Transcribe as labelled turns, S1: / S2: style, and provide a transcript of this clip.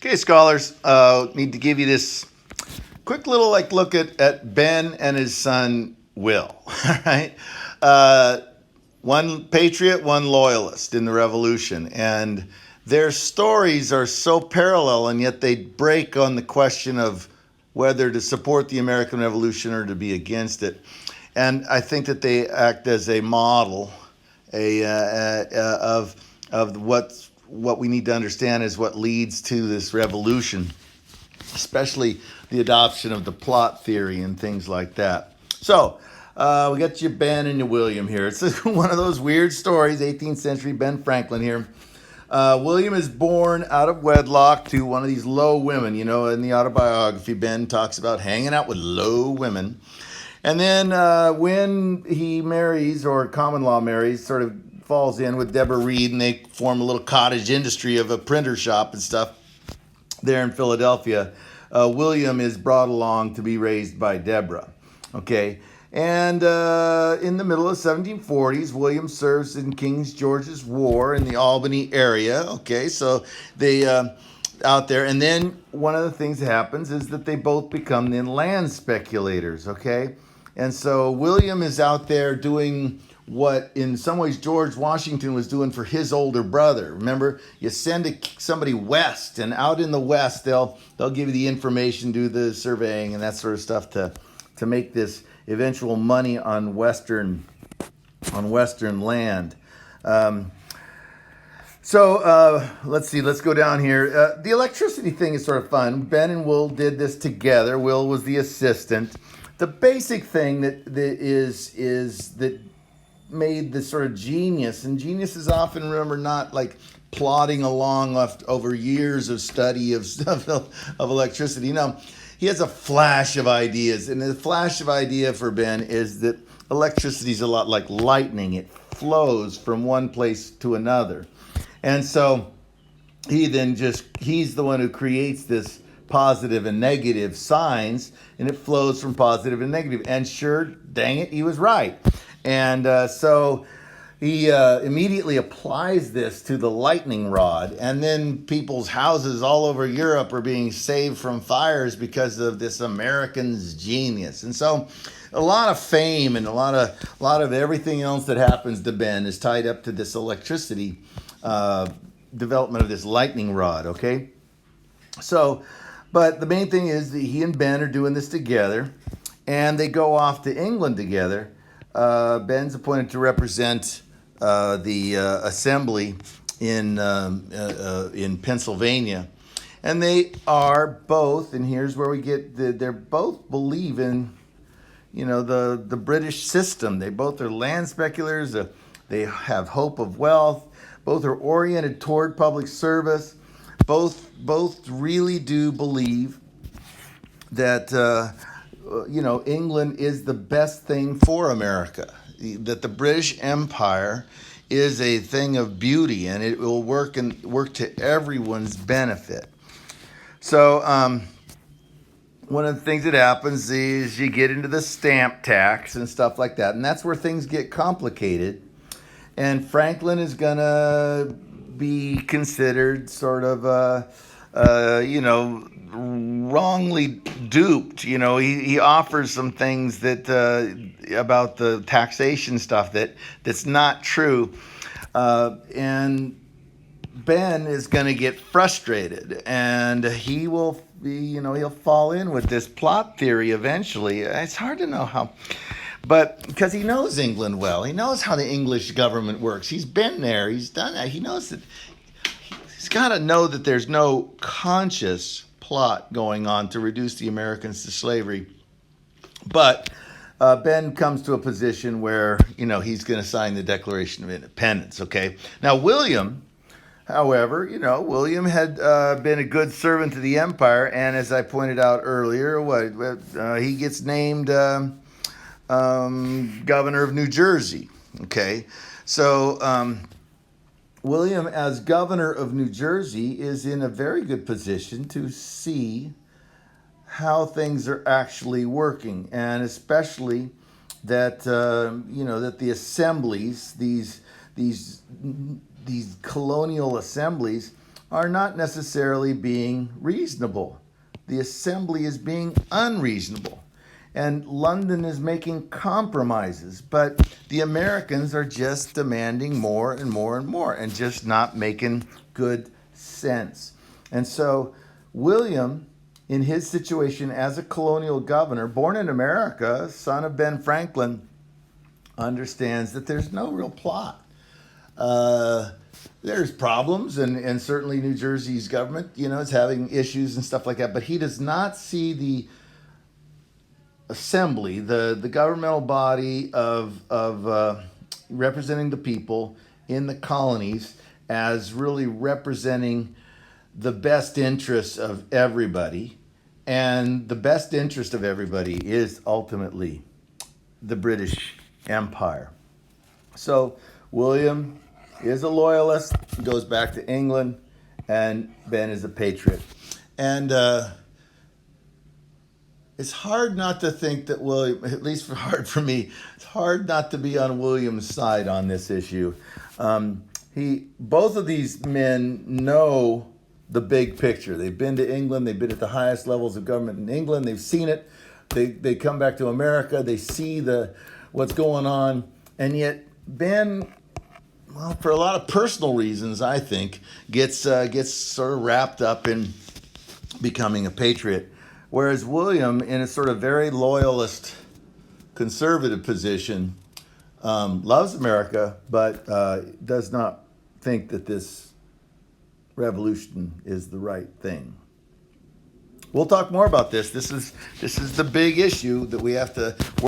S1: Okay, scholars, need to give you this quick little look at Ben and his son Will. All right, one patriot, one loyalist in the Revolution, and their stories are so parallel, and yet they break on the question of whether to support the American Revolution or to be against it. And I think that they act as a model, of what we need to understand is what leads to this revolution, especially the adoption of the plot theory and things like that. So we got your Ben and your William here. It's one of those weird stories, 18th century Ben Franklin here. William is born out of wedlock to one of these low women. You know, in the autobiography, Ben talks about hanging out with low women. And then when he marries, or common law marries, sort of falls in with Deborah Reed, and they form a little cottage industry of a printer shop and stuff there in Philadelphia. William is brought along to be raised by Deborah. Okay. And in the middle of the 1740s, William serves in King George's War in the Albany area. Okay, so they out there. And then one of the things that happens is that they both become then land speculators. Okay, and so William is out there doing what in some ways George Washington was doing for his older brother. Remember, you send somebody west, and out in the west they'll give you the information, do the surveying and that sort of stuff to make this eventual money on western land. So let's see. Let's go down here. The electricity thing is sort of fun. Ben and Will did this together. Will was the assistant. The basic thing that made this sort of genius, and genius is often, remember, not like plodding along over years of study of electricity. No, he has a flash of ideas, and the flash of idea for Ben is that electricity is a lot like lightning. It flows from one place to another. And so he's the one who creates this positive and negative signs, and it flows from positive and negative. And sure, dang it, he was right. And so he immediately applies this to the lightning rod, and then people's houses all over Europe are being saved from fires because of this American's genius. And so a lot of fame and a lot of everything else that happens to Ben is tied up to this electricity development of this lightning rod, okay? So, but the main thing is that he and Ben are doing this together, and they go off to England together. Ben's appointed to represent the assembly in Pennsylvania, and they are both. And here's where we get they're both believe in, the British system. They both are land speculators. They have hope of wealth. Both are oriented toward public service. Both really do believe that. England is the best thing for America, that the British Empire is a thing of beauty, and it will work to everyone's benefit. So one of the things that happens is you get into the stamp tax and stuff like that, and that's where things get complicated. And Franklin is going to be considered sort of wrongly duped. He offers some things that about the taxation stuff that's not true, and Ben is going to get frustrated, and he will he'll fall in with this plot theory eventually. It's hard to know how, but because he knows England well, he knows how the English government works. He's been there, he's done that. He knows that. He's got to know that there's no conscious plot going on to reduce the Americans to slavery. But Ben comes to a position where, he's going to sign the Declaration of Independence, okay? Now, William, however, William had been a good servant to the empire, and as I pointed out earlier, he gets named governor of New Jersey, okay? So William, as governor of New Jersey, is in a very good position to see how things are actually working, and especially that that the assemblies, these colonial assemblies, are not necessarily being reasonable. The assembly is being unreasonable. And London is making compromises, but the Americans are just demanding more and more and more and just not making good sense. And so William, in his situation as a colonial governor, born in America, son of Ben Franklin, understands that there's no real plot. There's problems, and certainly New Jersey's government, is having issues and stuff like that, but he does not see the assembly, the governmental body of representing the people in the colonies, as really representing the best interests of everybody. And the best interest of everybody is ultimately the British Empire. So William is a loyalist, goes back to England, and Ben is a patriot. And it's hard not to think that William, at least hard for me, it's hard not to be on William's side on this issue. Both of these men know the big picture. They've been to England. They've been at the highest levels of government in England. They've seen it. They come back to America. They see what's going on. And yet Ben, well, for a lot of personal reasons, I think, gets sort of wrapped up in becoming a patriot. Whereas William, in a sort of very loyalist, conservative position, loves America, but does not think that this revolution is the right thing. We'll talk more about this. This is the big issue that we have to